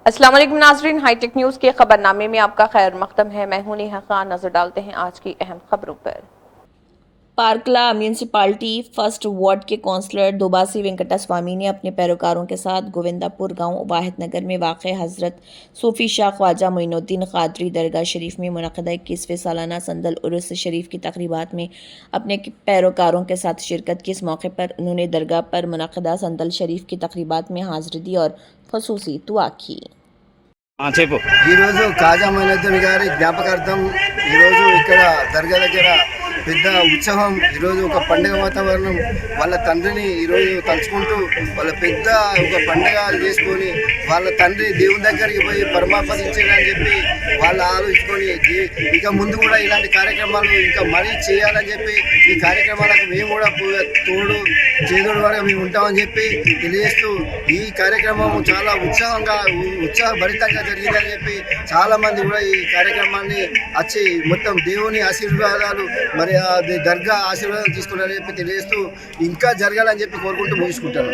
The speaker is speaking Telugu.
अस्सलाम वालेकुम नाज़रीन, हाईटेक न्यूज़ के खबरनामे में आपका खैर मकदम है। मैं हूं नेहा खान। नजर डालते हैं आज की अहम खबरों पर। पार्कला म्यूनसिपालिटी फर्स्ट वार्ड के कौंसलर दोबासी वेंकटा स्वामी ने अपने पैरोकारों के साथ गोविंदापुर गांव वाहिद नगर में वाक़ हज़रत सूफ़ी शाह ख्वाजा मोइनुद्दीन क़ादरी दरगाह शरीफ में मुनक़दा 21वें सालाना संदल उर्स शरीफ की तक़रीबात में अपने पैरोकारों के साथ शिरकत की। इस मौके पर उन्होंने दरगाह पर मुनक़दा संदल शरीफ की तक़रीबात में हाज़िरी दी और ख़ुसूसी दुआ की। చెప్పు ఈరోజు కాజా మొయినుద్దీన్ గారి జ్ఞాపకార్థం ఈరోజు ఇక్కడ దర్గా దగ్గర పెద్ద ఉత్సవం, ఈరోజు ఒక పండుగ వాతావరణం. వాళ్ళ తండ్రిని ఈరోజు తలుచుకుంటూ వాళ్ళ పెద్ద ఒక పండుగ చేసుకొని వాళ్ళ తండ్రి దేవుని దగ్గరికి పోయి పరమాపదించాలని చెప్పి వాళ్ళు ఆలోచించుకొని ఇక ముందు కూడా ఇలాంటి కార్యక్రమాలు ఇంకా మరీ చేయాలని చెప్పి ఈ కార్యక్రమాలకు మేము కూడా తోడు చేదోడు వారిగా మేము ఉంటామని చెప్పి తెలియజేస్తూ ఈ కార్యక్రమం చాలా ఉత్సాహభరితంగా జరిగిందని చెప్పి చాలా మంది కూడా ఈ కార్యక్రమాన్ని వచ్చి మొత్తం దేవుని ఆశీర్వాదాలు మరి దర్గా ఆశీర్వాదం తీసుకున్నారని చెప్పి తెలియజేస్తూ ఇంకా జరగాలని చెప్పి కోరుకుంటూ ముగించుకుంటాను.